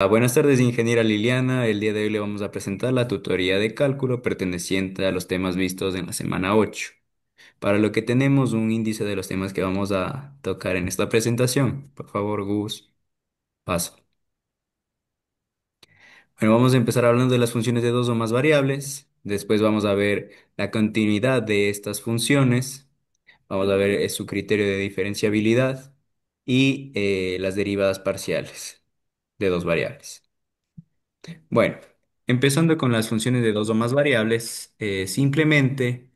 Buenas tardes, ingeniera Liliana. El día de hoy le vamos a presentar la tutoría de cálculo perteneciente a los temas vistos en la semana 8, para lo que tenemos un índice de los temas que vamos a tocar en esta presentación. Por favor, Gus, paso. Bueno, vamos a empezar hablando de las funciones de dos o más variables. Después vamos a ver la continuidad de estas funciones. Vamos a ver su criterio de diferenciabilidad y las derivadas parciales de dos variables. Bueno, empezando con las funciones de dos o más variables, simplemente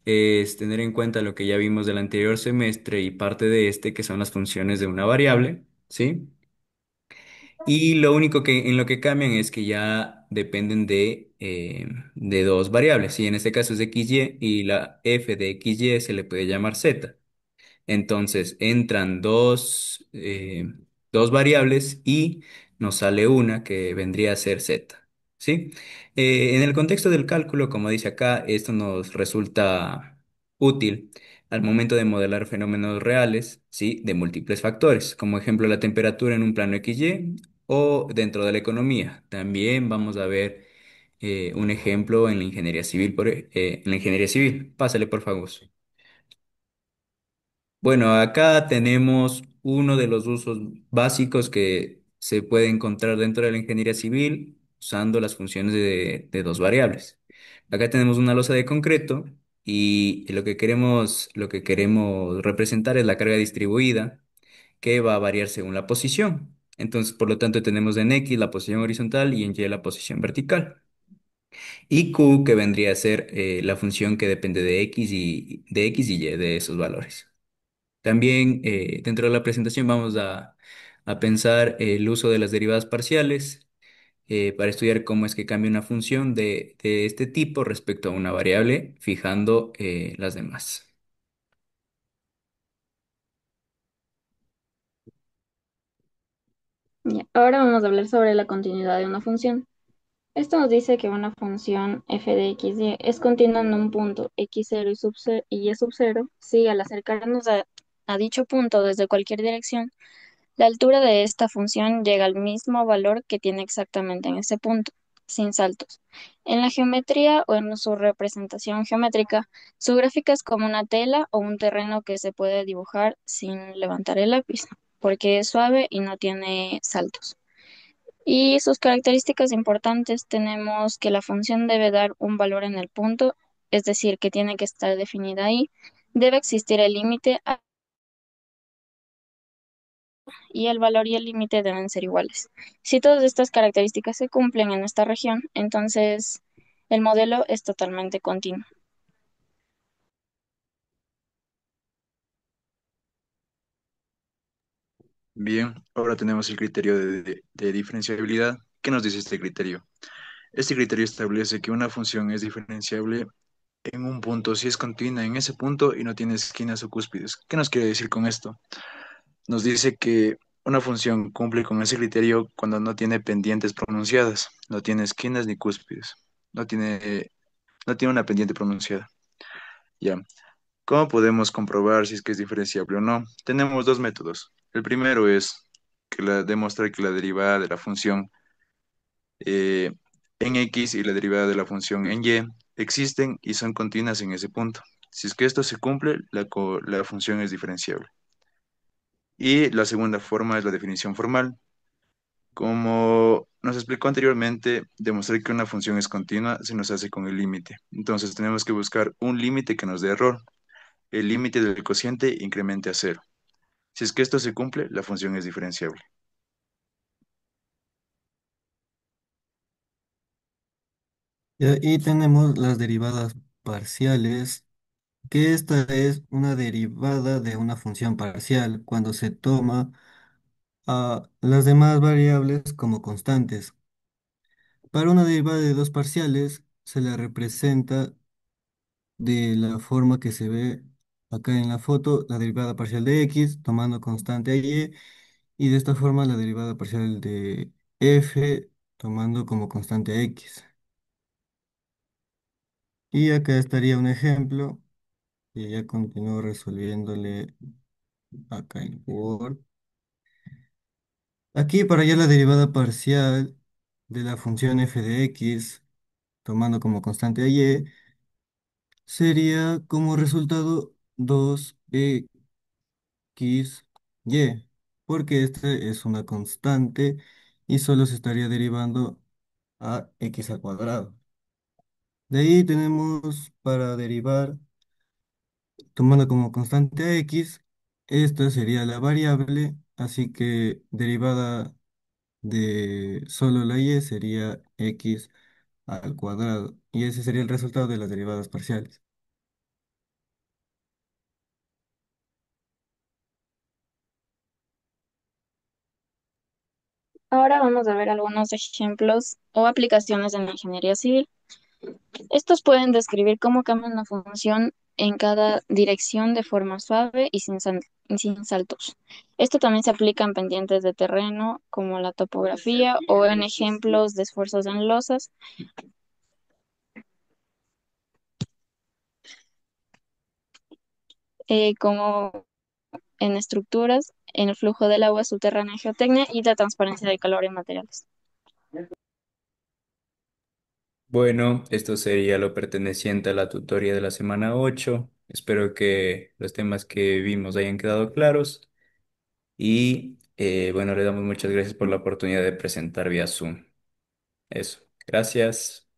es tener en cuenta lo que ya vimos del anterior semestre y parte de este, que son las funciones de una variable, ¿sí? Y lo único que en lo que cambian es que ya dependen de dos variables, ¿sí? En este caso es xy y la f de xy se le puede llamar z. Entonces entran dos variables y nos sale una que vendría a ser z. ¿Sí? En el contexto del cálculo, como dice acá, esto nos resulta útil al momento de modelar fenómenos reales, ¿sí? De múltiples factores, como ejemplo la temperatura en un plano XY o dentro de la economía. También vamos a ver un ejemplo en la ingeniería civil. En la ingeniería civil. Pásale, por favor. Bueno, acá tenemos uno de los usos básicos que se puede encontrar dentro de la ingeniería civil usando las funciones de dos variables. Acá tenemos una losa de concreto y lo que queremos representar es la carga distribuida que va a variar según la posición. Entonces, por lo tanto, tenemos en X la posición horizontal y en Y la posición vertical. Y Q que vendría a ser la función que depende de X y Y de esos valores. También dentro de la presentación vamos a pensar el uso de las derivadas parciales para estudiar cómo es que cambia una función de este tipo respecto a una variable, fijando las demás. Ya, ahora vamos a hablar sobre la continuidad de una función. Esto nos dice que una función f de x y es continua en un punto x0 y y sub 0 si al acercarnos a dicho punto desde cualquier dirección, la altura de esta función llega al mismo valor que tiene exactamente en ese punto, sin saltos. En la geometría o en su representación geométrica, su gráfica es como una tela o un terreno que se puede dibujar sin levantar el lápiz, porque es suave y no tiene saltos. Y sus características importantes tenemos que la función debe dar un valor en el punto, es decir, que tiene que estar definida ahí. Debe existir el límite y el valor y el límite deben ser iguales. Si todas estas características se cumplen en esta región, entonces el modelo es totalmente continuo. Bien, ahora tenemos el criterio de diferenciabilidad. ¿Qué nos dice este criterio? Este criterio establece que una función es diferenciable en un punto si es continua en ese punto y no tiene esquinas o cúspides. ¿Qué nos quiere decir con esto? Nos dice que una función cumple con ese criterio cuando no tiene pendientes pronunciadas, no tiene esquinas ni cúspides, no tiene una pendiente pronunciada. Ya. ¿Cómo podemos comprobar si es que es diferenciable o no? Tenemos dos métodos. El primero es demostrar que la derivada de la función eh, en x y la derivada de la función en y existen y son continuas en ese punto. Si es que esto se cumple, la función es diferenciable. Y la segunda forma es la definición formal. Como nos explicó anteriormente, demostrar que una función es continua se nos hace con el límite. Entonces tenemos que buscar un límite que nos dé error. El límite del cociente incremente a cero. Si es que esto se cumple, la función es diferenciable. Y tenemos las derivadas parciales, que esta es una derivada de una función parcial cuando se toma a las demás variables como constantes. Para una derivada de dos parciales se la representa de la forma que se ve acá en la foto, la derivada parcial de x tomando constante a y, y de esta forma la derivada parcial de f tomando como constante a x. Y acá estaría un ejemplo. Y ya continúo resolviéndole acá en Word. Aquí para hallar la derivada parcial de la función f de x, tomando como constante a y, sería como resultado 2x y, porque este es una constante y solo se estaría derivando a x al cuadrado. De ahí tenemos para derivar, tomando como constante a x, esta sería la variable, así que derivada de solo la y sería x al cuadrado. Y ese sería el resultado de las derivadas parciales. Ahora vamos a ver algunos ejemplos o aplicaciones en la ingeniería civil. Estos pueden describir cómo cambia una función en cada dirección de forma suave y sin saltos. Esto también se aplica en pendientes de terreno, como la topografía, o en ejemplos de esfuerzos en losas, como en estructuras, en el flujo del agua subterránea en geotecnia y la transparencia de calor en materiales. Bueno, esto sería lo perteneciente a la tutoría de la semana 8. Espero que los temas que vimos hayan quedado claros y bueno, le damos muchas gracias por la oportunidad de presentar vía Zoom. Eso, gracias.